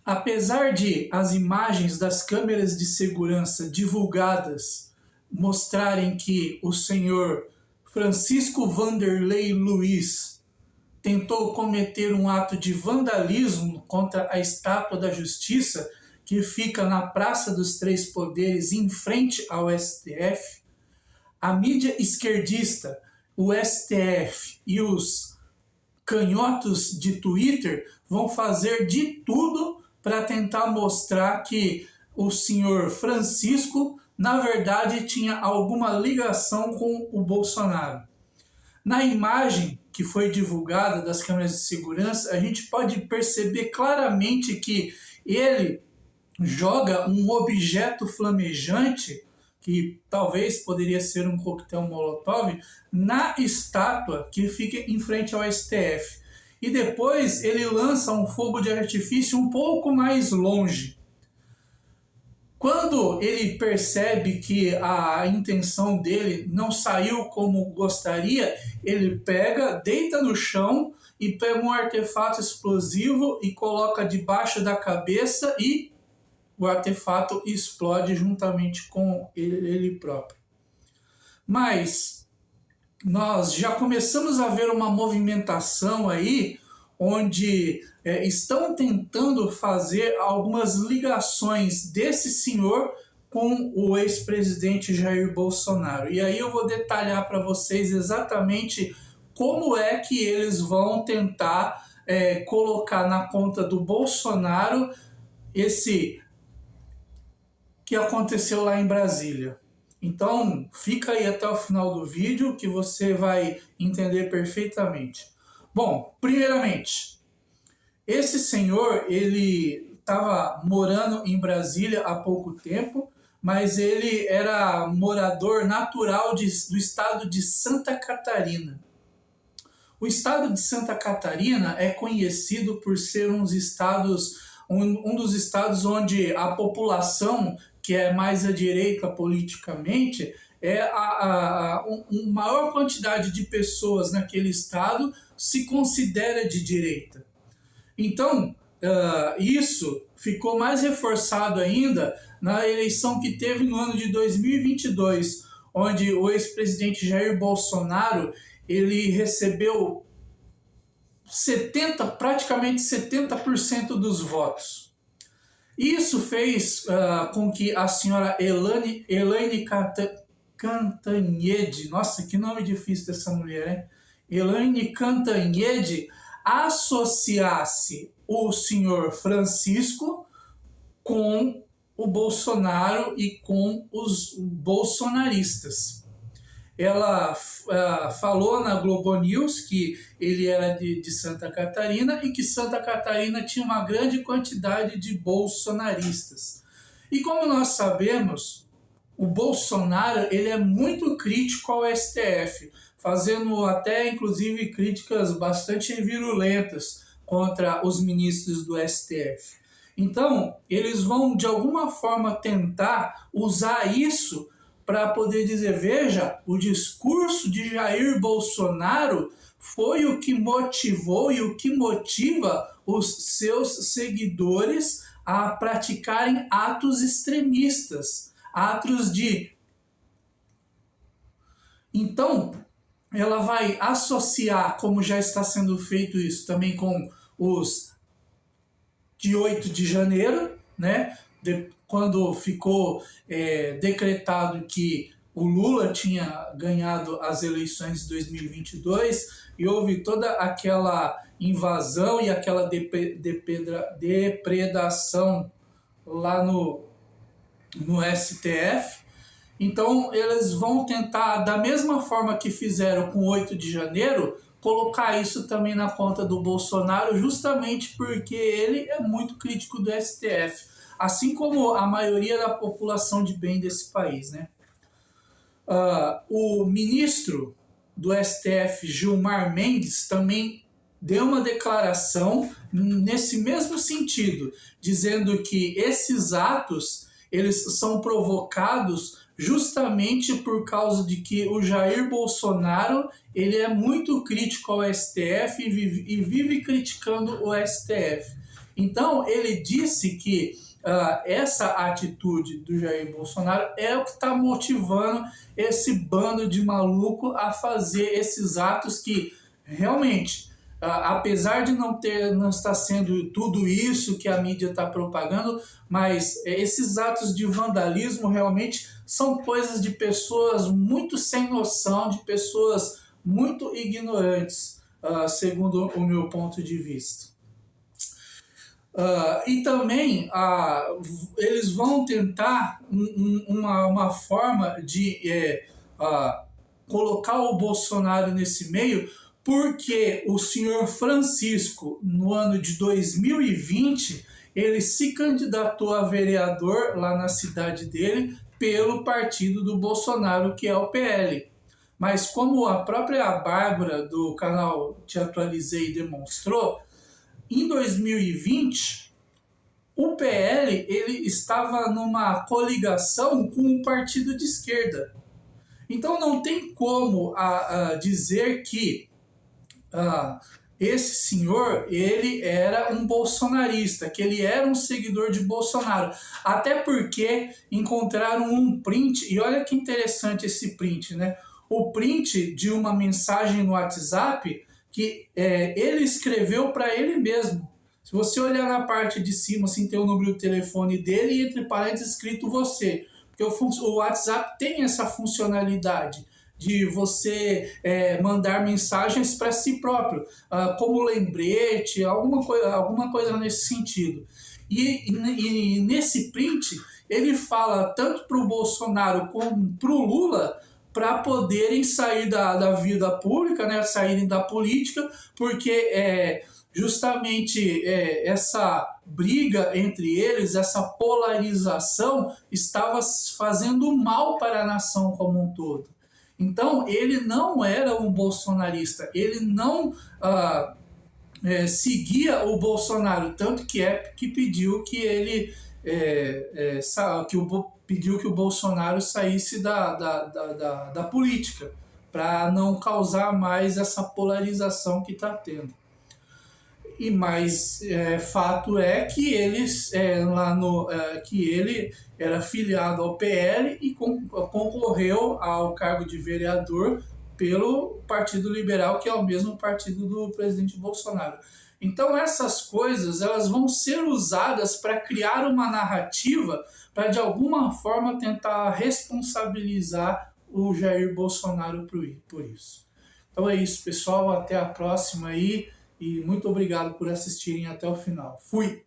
Apesar de as imagens das câmeras de segurança divulgadas mostrarem que o senhor Francisco Vanderlei Luiz tentou cometer um ato de vandalismo contra a Estátua da Justiça, que fica na Praça dos Três Poderes, em frente ao STF, a mídia esquerdista, o STF e os canhotos de Twitter vão fazer de tudo para tentar mostrar que o senhor Francisco, na verdade, tinha alguma ligação com o Bolsonaro. Na imagem que foi divulgada das câmeras de segurança, a gente pode perceber claramente que ele joga um objeto flamejante, que talvez poderia ser um coquetel Molotov, na estátua que fica em frente ao STF. E depois ele lança um fogo de artifício um pouco mais longe. Quando ele percebe que a intenção dele não saiu como gostaria, ele pega, deita no chão e pega um artefato explosivo e coloca debaixo da cabeça e o artefato explode juntamente com ele próprio. Mas nós já começamos a ver uma movimentação aí onde estão tentando fazer algumas ligações desse senhor com o ex-presidente Jair Bolsonaro. E aí eu vou detalhar para vocês exatamente como é que eles vão tentar colocar na conta do Bolsonaro esse que aconteceu lá em Brasília. Então, fica aí até o final do vídeo que você vai entender perfeitamente. Bom, primeiramente, esse senhor, ele estava morando em Brasília há pouco tempo, mas ele era morador natural do estado de Santa Catarina. O estado de Santa Catarina é conhecido por ser um dos estados onde a população que é mais à direita politicamente, uma maior quantidade de pessoas naquele estado se considera de direita. Então, isso ficou mais reforçado ainda na eleição que teve no ano de 2022, onde o ex-presidente Jair Bolsonaro ele recebeu praticamente 70% dos votos. Isso fez com que a senhora Elaine Cantanhede, nossa, que nome difícil dessa mulher, hein? Elaine Cantanhede associasse o senhor Francisco com o Bolsonaro e com os bolsonaristas. Ela falou na Globo News que ele era de Santa Catarina e que Santa Catarina tinha uma grande quantidade de bolsonaristas. E como nós sabemos, o Bolsonaro ele é muito crítico ao STF, fazendo até inclusive críticas bastante virulentas contra os ministros do STF. Então, eles vão de alguma forma tentar usar isso para poder dizer, veja, o discurso de Jair Bolsonaro foi o que motivou e o que motiva os seus seguidores a praticarem atos extremistas, atos de... Então, ela vai associar, como já está sendo feito isso também com os de 8 de janeiro, né? Quando ficou decretado que o Lula tinha ganhado as eleições de 2022 e houve toda aquela invasão e aquela depredação lá no STF. Então, eles vão tentar, da mesma forma que fizeram com 8 de janeiro, colocar isso também na conta do Bolsonaro, justamente porque ele é muito crítico do STF. Assim como a maioria da população de bem desse país, né? O ministro do STF, Gilmar Mendes, também deu uma declaração nesse mesmo sentido, dizendo que esses atos eles são provocados justamente por causa de que o Jair Bolsonaro ele é muito crítico ao STF e vive criticando o STF. Então, ele disse que essa atitude do Jair Bolsonaro é o que está motivando esse bando de maluco a fazer esses atos que realmente, apesar de não estar sendo tudo isso que a mídia está propagando, mas esses atos de vandalismo realmente são coisas de pessoas muito sem noção, de pessoas muito ignorantes, segundo o meu ponto de vista. E também eles vão tentar uma forma de colocar o Bolsonaro nesse meio, porque o senhor Francisco, no ano de 2020, ele se candidatou a vereador lá na cidade dele pelo partido do Bolsonaro, que é o PL. Mas como a própria Bárbara do canal Te Atualizei demonstrou, em 2020, o PL ele estava numa coligação com um partido de esquerda. Então não tem como dizer que esse senhor ele era um bolsonarista, que ele era um seguidor de Bolsonaro. Até porque encontraram um print, e olha que interessante esse print, né? O print de uma mensagem no WhatsApp que ele escreveu para ele mesmo. Se você olhar na parte de cima, assim, tem o número do telefone dele e entre parênteses escrito você. Porque o WhatsApp tem essa funcionalidade de você mandar mensagens para si próprio, como lembrete, alguma coisa nesse sentido. E nesse print, ele fala tanto para o Bolsonaro como para o Lula, para poderem sair da vida pública, né, saírem da política, porque justamente essa briga entre eles, essa polarização, estava fazendo mal para a nação como um todo. Então, ele não era um bolsonarista, ele não seguia o Bolsonaro, tanto que pediu que ele pediu que o Bolsonaro saísse da política, para não causar mais essa polarização que está tendo. E mais fato é que que ele era filiado ao PL e concorreu ao cargo de vereador pelo Partido Liberal, que é o mesmo partido do presidente Bolsonaro. Então essas coisas elas vão ser usadas para criar uma narrativa para de alguma forma tentar responsabilizar o Jair Bolsonaro por isso. Então é isso, pessoal, até a próxima aí. E muito obrigado por assistirem até o final. Fui!